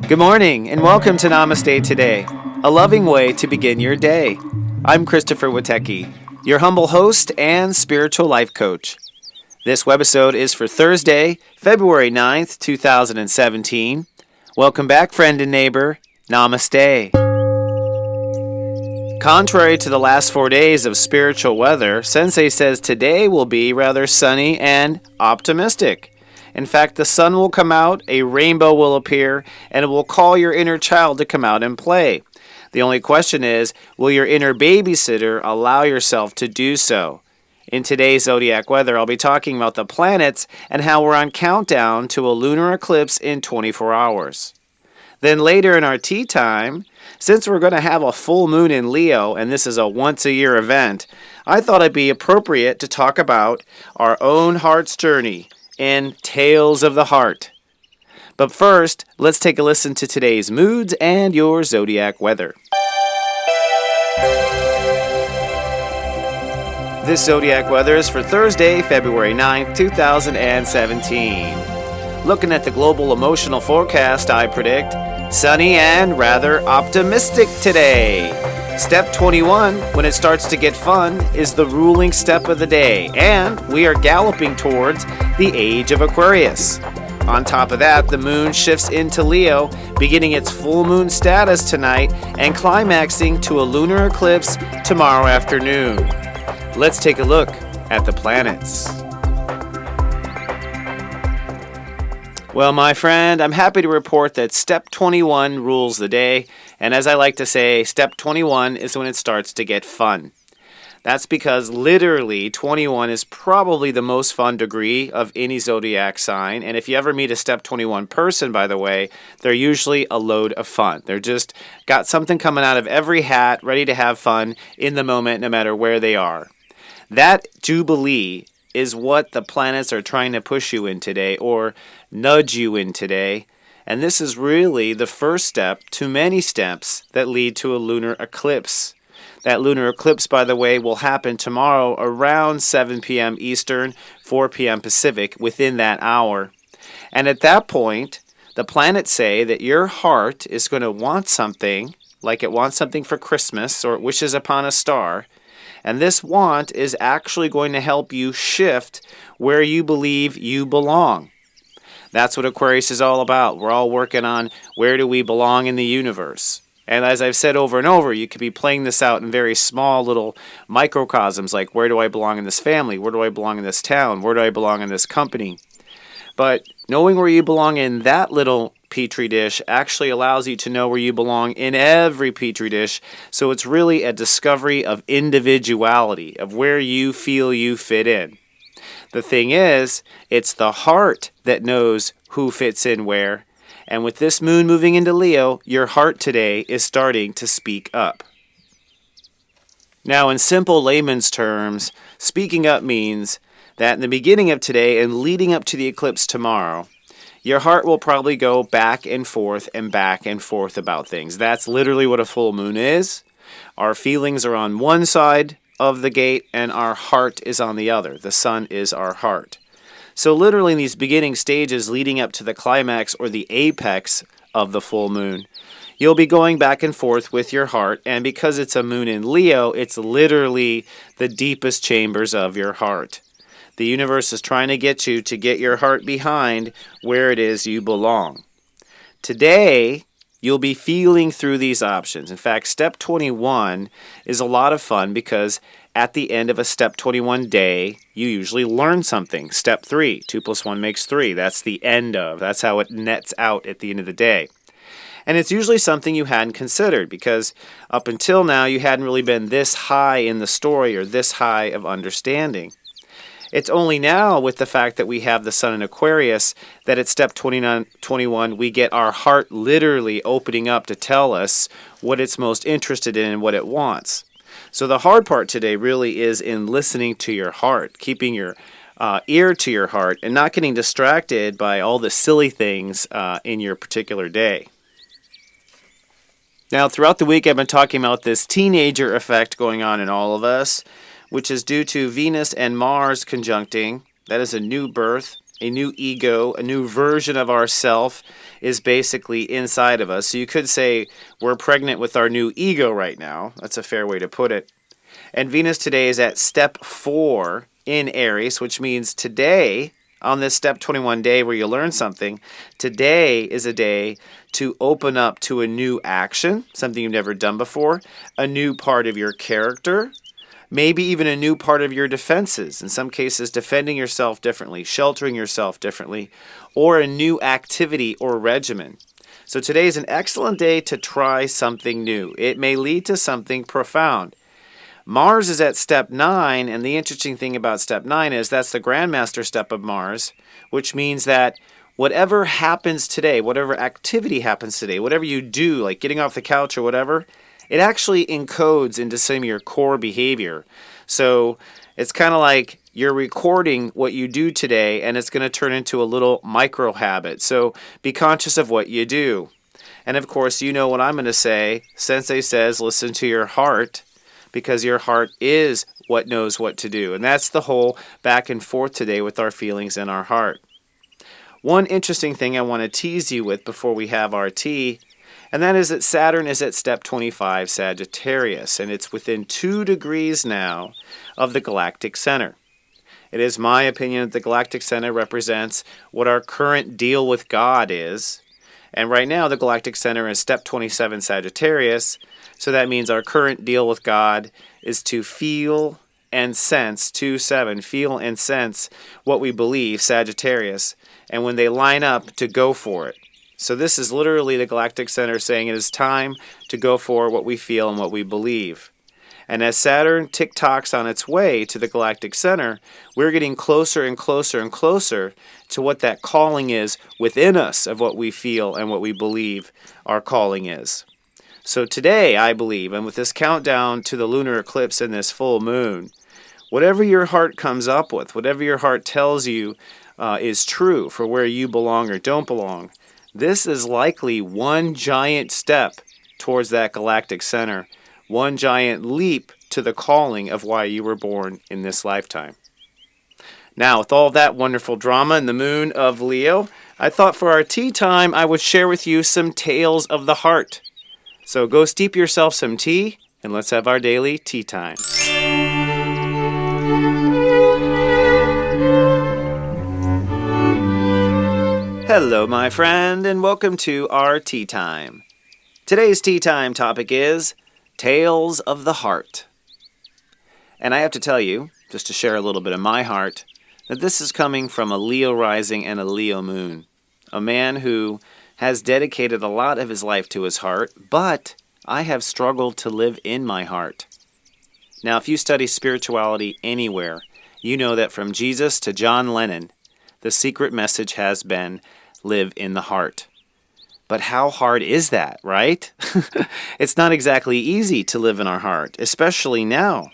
Good morning and welcome to Namaste today, a loving way to begin your day. I'm Christopher Witecki, your humble host and spiritual life coach. This webisode is for Thursday, February 9th, 2017. Welcome back, friend and neighbor. Namaste. Contrary to the last 4 days of spiritual weather, Sensei says today will be rather sunny and optimistic. In fact, the sun will come out, a rainbow will appear, and it will call your inner child to come out and play. The only question is, will your inner babysitter allow yourself to do so? In today's zodiac weather, I'll be talking about the planets and how we're on countdown to a lunar eclipse in 24 hours. Then later in our tea time, since we're going to have a full moon in Leo, and this is a once-a-year event, I thought it'd be appropriate to talk about our own heart's journey in Tales of the Heart. But first, let's take a listen to today's moods and your zodiac weather. This zodiac weather is for Thursday, February 9th, 2017. Looking at the global emotional forecast, I predict sunny and rather optimistic today. Step 21, when it starts to get fun, is the ruling step of the day, and we are galloping towards the age of Aquarius. On top of that, the moon shifts into Leo, beginning its full moon status tonight and climaxing to a lunar eclipse tomorrow afternoon. Let's take a look at the planets. Well, my friend, I'm happy to report that Step 21 rules the day, and as I like to say, Step 21 is when it starts to get fun. That's because literally 21 is probably the most fun degree of any zodiac sign, and if you ever meet a Step 21 person, by the way, they're usually a load of fun. They're just got something coming out of every hat, ready to have fun in the moment, no matter where they are. That jubilee is what the planets are trying to push you in today, or nudge you in today. And this is really the first step to many steps that lead to a lunar eclipse. That lunar eclipse, by the way, will happen tomorrow around 7 p.m. Eastern, 4 p.m. Pacific, within that hour. And at that point, the planets say that your heart is going to want something, like it wants something for Christmas, or it wishes upon a star. And this want is actually going to help you shift where you believe you belong. That's what Aquarius is all about. We're all working on where do we belong in the universe. And as I've said over and over, you could be playing this out in very small little microcosms, like where do I belong in this family? Where do I belong in this town? Where do I belong in this company? But knowing where you belong in that little petri dish actually allows you to know where you belong in every petri dish. So it's really a discovery of individuality, of where you feel you fit in. The thing is, it's the heart that knows who fits in where. And with this moon moving into Leo, your heart today is starting to speak up. Now, in simple layman's terms, speaking up means that in the beginning of today and leading up to the eclipse tomorrow, your heart will probably go back and forth about things. That's literally what a full moon is. Our feelings are on one side of the gate and our heart is on the other. The sun is our heart. So literally in these beginning stages leading up to the climax or the apex of the full moon, you'll be going back and forth with your heart, and because it's a moon in Leo, it's literally the deepest chambers of your heart. The universe is trying to get you to get your heart behind where it is you belong. Today, you'll be feeling through these options. In fact, Step 21 is a lot of fun because at the end of a Step 21 day, you usually learn something. Step 3, 2 plus 1 makes 3. That's the end of. That's how it nets out at the end of the day. And it's usually something you hadn't considered because up until now, you hadn't really been this high in the story or this high of understanding. It's only now with the fact that we have the sun in Aquarius that at Step 21 we get our heart literally opening up to tell us what it's most interested in and what it wants. So the hard part today really is in listening to your heart, keeping your ear to your heart and not getting distracted by all the silly things in your particular day. Now, throughout the week I've been talking about this teenager effect going on in all of us, which is due to Venus and Mars conjuncting. That is a new birth a new ego, a new version of ourself is basically inside of us. So you could say we're pregnant with our new ego right now. That's a fair way to put it. And Venus today is at step 4 in Aries, which means today, on this step 21 day where you learn something, today is a day to open up to a new action, something you've never done before, a new part of your character, maybe even a new part of your defenses. In some cases, defending yourself differently, sheltering yourself differently, or a new activity or regimen. So today is an excellent day to try something new. It may lead to something profound. Mars is at step 9, and the interesting thing about step 9 is that's the Grandmaster step of Mars, which means that whatever happens today, whatever activity happens today, whatever you do, like getting off the couch or whatever, it actually encodes into some of your core behavior. So it's kind of like you're recording what you do today, and it's going to turn into a little micro habit. So be conscious of what you do. And of course, you know what I'm going to say. Sensei says, listen to your heart, because your heart is what knows what to do. And that's the whole back and forth today with our feelings and our heart. One interesting thing I want to tease you with before we have our tea, and that is that Saturn is at step 25, Sagittarius, and it's within 2 degrees now of the galactic center. It is my opinion that the galactic center represents what our current deal with God is. And right now, the galactic center is step 27, Sagittarius. So that means our current deal with God is to feel and sense, 2-7, feel and sense what we believe, Sagittarius. And when they line up, to go for it. So this is literally the galactic center saying it is time to go for what we feel and what we believe. And as Saturn tick-tocks on its way to the galactic center, we're getting closer and closer and closer to what that calling is within us of what we feel and what we believe our calling is. So today, I believe, and with this countdown to the lunar eclipse and this full moon, whatever your heart comes up with, whatever your heart tells you is true for where you belong or don't belong, this is likely one giant step towards that galactic center, one giant leap to the calling of why you were born in this lifetime. Now, with all that wonderful drama in the moon of Leo, I thought for our tea time I would share with you some tales of the heart. So go steep yourself some tea, and let's have our daily tea time. Hello, my friend, and welcome to our tea time. Today's tea time topic is Tales of the Heart. And I have to tell you, just to share a little bit of my heart, that this is coming from a Leo rising and a Leo moon. A man who has dedicated a lot of his life to his heart, but I have struggled to live in my heart. Now, if you study spirituality anywhere, you know that from Jesus to John Lennon, the secret message has been, live in the heart. But how hard is that, right? It's not exactly easy to live in our heart, especially now.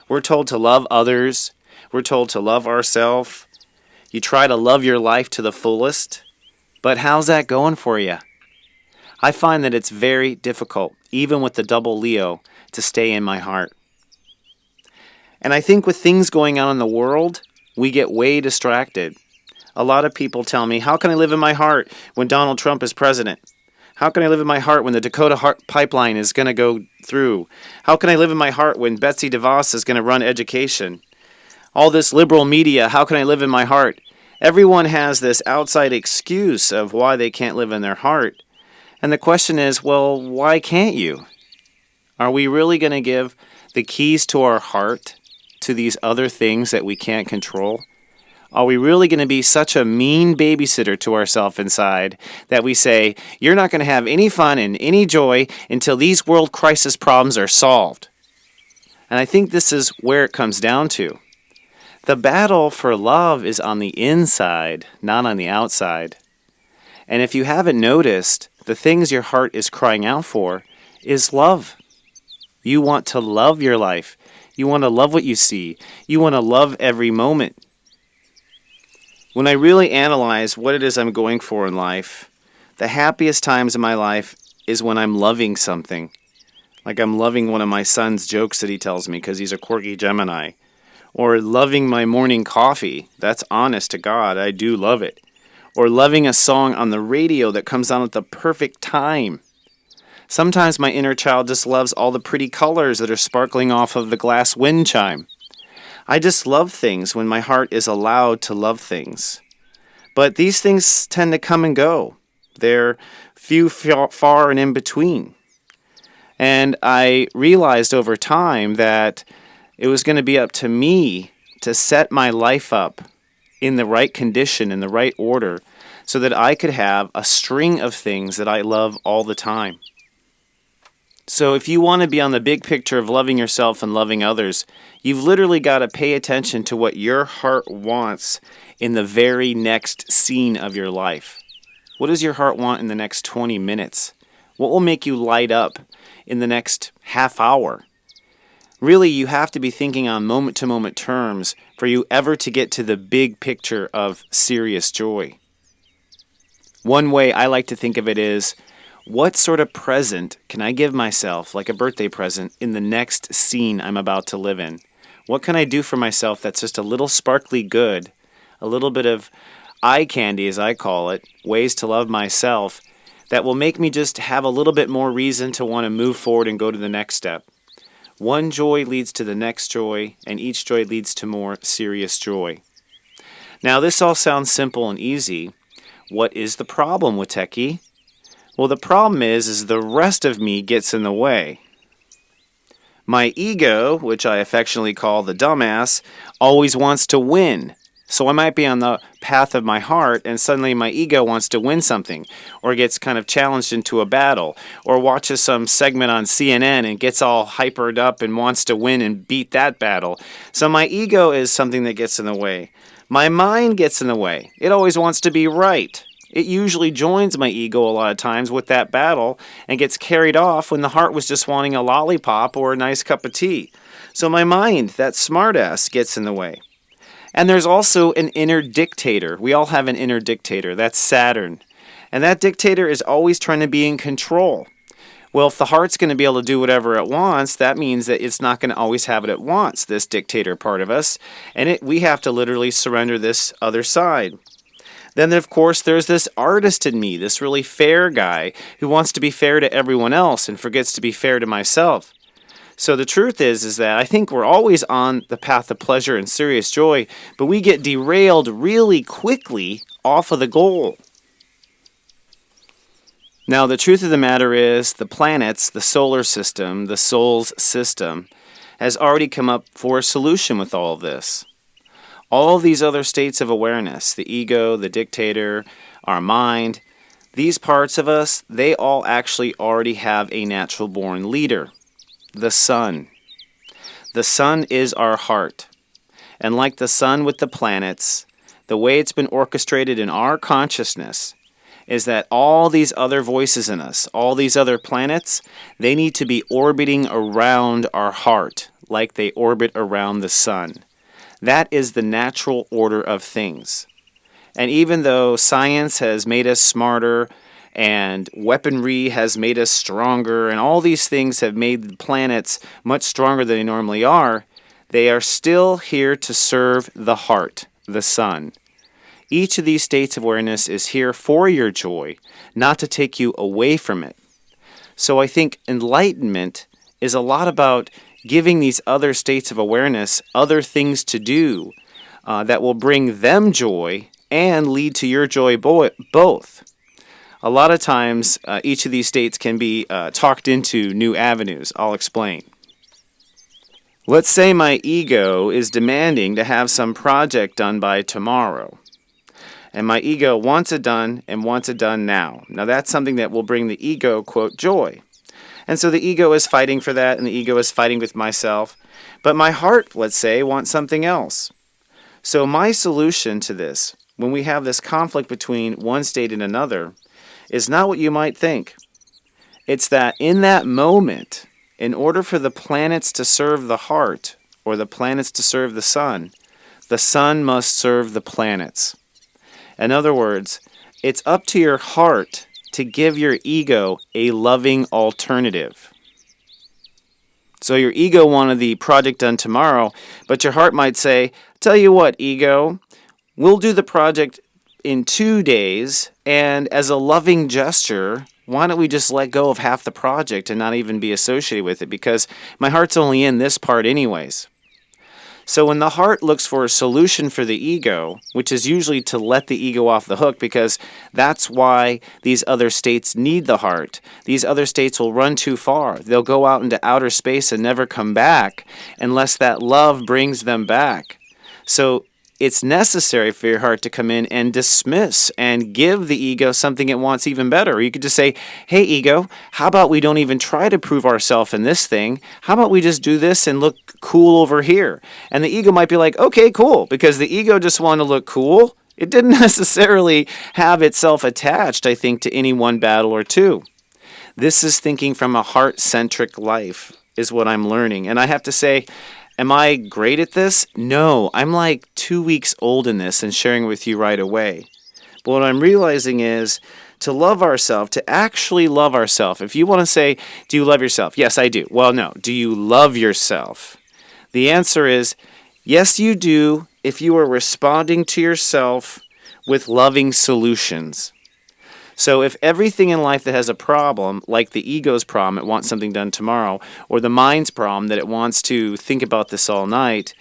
We're told to love others. We're told to love ourselves. You try to love your life to the fullest. But how's that going for you? I find that it's very difficult, even with the double Leo, to stay in my heart. And I think with things going on in the world, we get way distracted. A lot of people tell me, how can I live in my heart when Donald Trump is president? How can I live in my heart when the Dakota pipeline is going to go through? How can I live in my heart when Betsy DeVos is going to run education? All this liberal media, how can I live in my heart? Everyone has this outside excuse of why they can't live in their heart. And the question is, well, why can't you? Are we really going to give the keys to our heart to these other things that we can't control? Are we really going to be such a mean babysitter to ourselves inside that we say, you're not going to have any fun and any joy until these world crisis problems are solved? And I think this is where it comes down to. The battle for love is on the inside, not on the outside. And if you haven't noticed, the things your heart is crying out for is love. You want to love your life. You want to love what you see. You want to love every moment. When I really analyze what it is I'm going for in life, the happiest times in my life is when I'm loving something. Like I'm loving one of my son's jokes that he tells me because he's a quirky Gemini. Or loving my morning coffee. That's honest to God, I do love it. Or loving a song on the radio that comes on at the perfect time. Sometimes my inner child just loves all the pretty colors that are sparkling off of the glass wind chime. I just love things when my heart is allowed to love things. But these things tend to come and go. They're few, far, and in between. And I realized over time that it was going to be up to me to set my life up in the right condition, in the right order, so that I could have a string of things that I love all the time. So if you want to be on the big picture of loving yourself and loving others, you've literally got to pay attention to what your heart wants in the very next scene of your life. What does your heart want in the next 20 minutes? What will make you light up in the next half hour? Really, you have to be thinking on moment-to-moment terms for you ever to get to the big picture of serious joy. One way I like to think of it is, what sort of present can I give myself, like a birthday present, in the next scene I'm about to live in? What can I do for myself that's just a little sparkly good, a little bit of eye candy, as I call it, ways to love myself, that will make me just have a little bit more reason to want to move forward and go to the next step. One joy leads to the next joy, and each joy leads to more serious joy. Now, this all sounds simple and easy. What is the problem with Techie? Well, the problem is the rest of me gets in the way. My ego, which I affectionately call the dumbass, always wants to win. So I might be on the path of my heart, and suddenly my ego wants to win something, or gets kind of challenged into a battle, or watches some segment on CNN and gets all hypered up and wants to win and beat that battle. So my ego is something that gets in the way. My mind gets in the way. It always wants to be right. It usually joins my ego a lot of times with that battle and gets carried off when the heart was just wanting a lollipop or a nice cup of tea. So my mind, that smartass, gets in the way. And there's also an inner dictator. We all have an inner dictator. That's Saturn. And that dictator is always trying to be in control. Well, if the heart's going to be able to do whatever it wants, that means that it's not going to always have what it wants, this dictator part of us. And we have to literally surrender this other side. Then, of course, there's this artist in me, this really fair guy who wants to be fair to everyone else and forgets to be fair to myself. So the truth is that I think we're always on the path of pleasure and serious joy, but we get derailed really quickly off of the goal. Now, the truth of the matter is the planets, the solar system, the soul's system, has already come up for a solution with all of this. All these other states of awareness, the ego, the dictator, our mind, these parts of us, they all actually already have a natural-born leader. The sun. The sun is our heart. And like the sun with the planets, the way it's been orchestrated in our consciousness is that all these other voices in us, all these other planets, they need to be orbiting around our heart like they orbit around the sun. That is the natural order of things. And even though science has made us smarter, and weaponry has made us stronger, and all these things have made the planets much stronger than they normally are, they are still here to serve the heart, the sun. Each of these states of awareness is here for your joy, not to take you away from it. So I think enlightenment is a lot about giving these other states of awareness other things to do that will bring them joy and lead to your joy both. A lot of times, each of these states can be talked into new avenues. I'll explain. Let's say my ego is demanding to have some project done by tomorrow. And my ego wants it done and wants it done now. Now that's something that will bring the ego, quote, joy. And so the ego is fighting for that, and the ego is fighting with myself. But my heart, let's say, wants something else. So my solution to this, when we have this conflict between one state and another, is not what you might think. It's that in that moment, in order for the planets to serve the heart, or the planets to serve the sun must serve the planets. In other words, it's up to your heart to give your ego a loving alternative. So your ego wanted the project done tomorrow, but your heart might say, tell you what, ego, we'll do the project in 2 days, and as a loving gesture, why don't we just let go of half the project and not even be associated with it? Because my heart's only in this part anyways. So when the heart looks for a solution for the ego, which is usually to let the ego off the hook, because that's why these other states need the heart. These other states will run too far. They'll go out into outer space and never come back unless that love brings them back. So it's necessary for your heart to come in and dismiss and give the ego something it wants even better. Or you could just say, hey, ego, how about we don't even try to prove ourselves in this thing? How about we just do this and look cool over here? And the ego might be like, okay, cool, because the ego just wanted to look cool. It didn't necessarily have itself attached, I think, to any one battle or two. This is thinking from a heart-centric life, is what I'm learning. And I have to say, am I great at this? No, I'm like 2 weeks old in this and sharing with you right away. But what I'm realizing is to love ourselves, to actually love ourselves. If you want to say, do you love yourself? Yes, I do. Well, no. Do you love yourself? The answer is, yes, you do if you are responding to yourself with loving solutions. So if everything in life that has a problem, like the ego's problem, it wants something done tomorrow, or the mind's problem that it wants to think about this all night,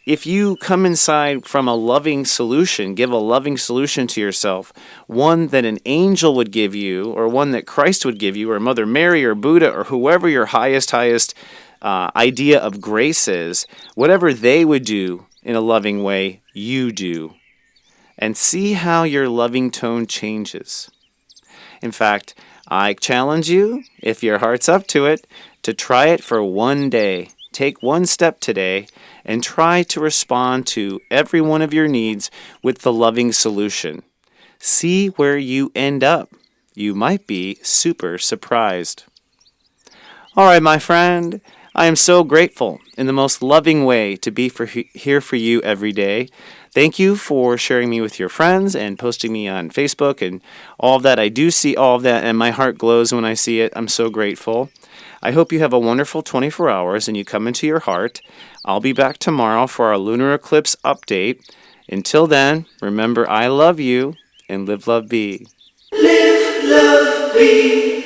if you come inside from a loving solution, give a loving solution to yourself, one that an angel would give you, or one that Christ would give you, or Mother Mary, or Buddha, or whoever your highest idea of grace is, whatever they would do in a loving way, you do. And see how your loving tone changes. In fact, I challenge you, if your heart's up to it, to try it for 1 day. Take one step today and try to respond to every one of your needs with the loving solution. See where you end up. You might be super surprised. All right, my friend, I am so grateful in the most loving way to be here for you every day. Thank you for sharing me with your friends and posting me on Facebook and all of that. I do see all of that, and my heart glows when I see it. I'm so grateful. I hope you have a wonderful 24 hours and you come into your heart. I'll be back tomorrow for our lunar eclipse update. Until then, remember, I love you, and live, love, be. Live, love, be.